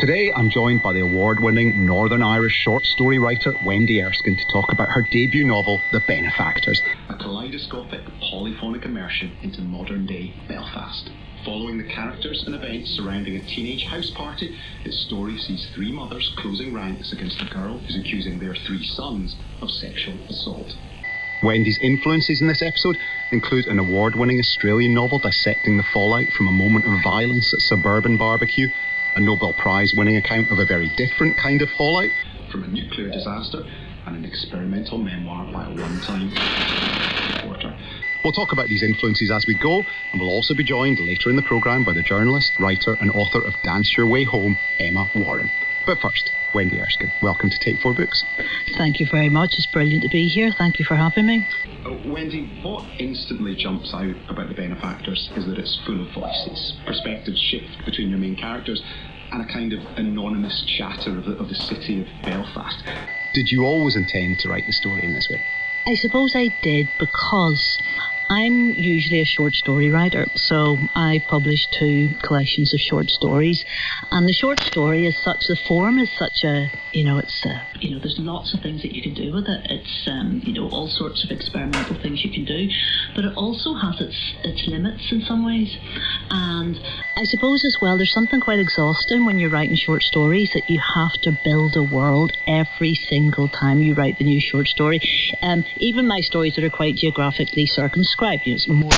Today I'm joined by the award-winning Northern Irish short story writer Wendy Erskine to talk about her debut novel, The Benefactors, a kaleidoscopic polyphonic immersion into modern-day Belfast. Following the characters and events surrounding a teenage house party, its story sees three mothers closing ranks against a girl who's accusing their three sons of sexual assault. Wendy's influences in this episode include an award-winning Australian novel dissecting the fallout from a moment of violence at a suburban barbecue, a Nobel Prize-winning account of a very different kind of fallout from a nuclear disaster, and an experimental memoir by a one-time reporter. We'll talk about these influences as we go, and we'll also be joined later in the programme by the journalist, writer and author of Dance Your Way Home, Emma Warren. But first, Wendy Erskine, welcome to Take 4 Books. Thank you very much. It's brilliant to be here. Thank you for having me. Wendy, what instantly jumps out about The Benefactors is that it's full of voices. Perspectives shift between your main characters and a kind of anonymous chatter of the city of Belfast. Did you always intend to write the story in this way? I suppose I did, because I'm usually a short story writer, so I published 2 collections of short stories, and the short story is such, the form is such a, there's lots of things that you can do with it. It's, all sorts of experimental things you can do, but it also has its limits in some ways. And I suppose as well, there's something quite exhausting when you're writing short stories, that you have to build a world every single time you write the new short story. Even my stories that are quite geographically circumscribed, it's more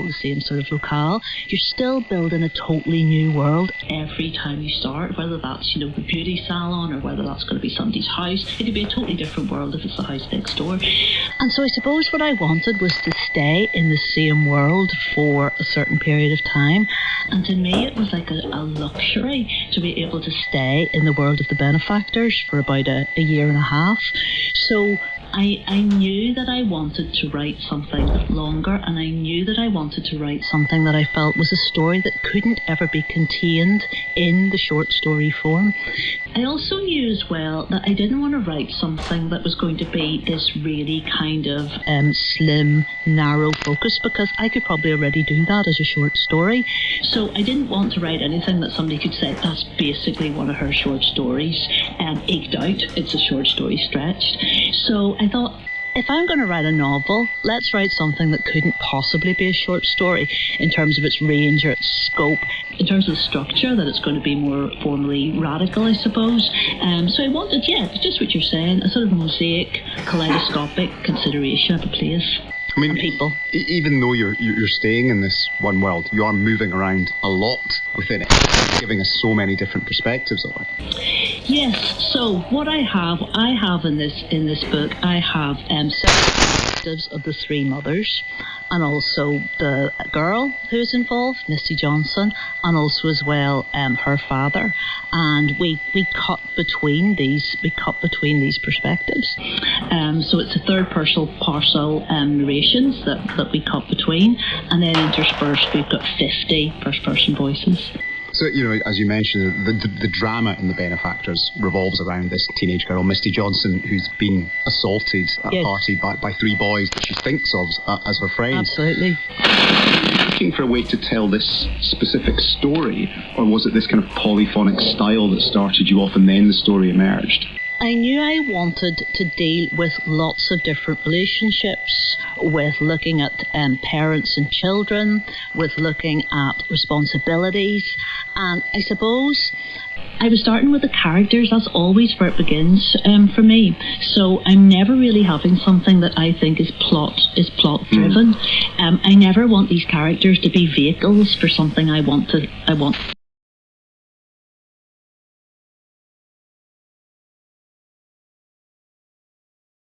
the same sort of locale, you're still building a totally new world every time you start, whether that's, the beauty salon, or whether that's going to be somebody's house. It could be a totally different world if it's the house next door. And so I suppose what I wanted was to stay in the same world for a certain period of time, and to me it was like a luxury to be able to stay in the world of the Benefactors for about a year and a half. So I knew that I wanted to write something longer, and I knew that I wanted to write something that I felt was a story that couldn't ever be contained in the short story form. I also knew as well that I didn't want to write something that was going to be this really kind of slim, narrow focus, because I could probably already do that as a short story. So I didn't want to write anything that somebody could say, that's basically one of her short stories, eked out, it's a short story stretched. So I thought, if I'm going to write a novel, let's write something that couldn't possibly be a short story in terms of its range or its scope, in terms of the structure, that it's going to be more formally radical, I suppose. So I wanted, just what you're saying, a sort of mosaic, kaleidoscopic consideration of a place. I mean, people. Even though you're staying in this one world, you are moving around a lot within it, giving us so many different perspectives of it. Yes. So what I have in this book, I have several perspectives of the 3 mothers, and also the girl who's involved, Misty Johnson, and also as well her father. And we cut between these perspectives. So it's a third person partial narrations that we cut between, and then interspersed we've got 50 first person voices. So, as you mentioned, the drama in The Benefactors revolves around this teenage girl, Misty Johnson, who's been assaulted at a party by 3 boys that she thinks of as her friends. Absolutely. Looking for a way to tell this specific story, or was it this kind of polyphonic style that started you off and then the story emerged? I knew I wanted to deal with lots of different relationships, with looking at parents and children, with looking at responsibilities, and I suppose I was starting with the characters. That's always where it begins for me. So I'm never really having something that I think is plot driven. I never want these characters to be vehicles for something I want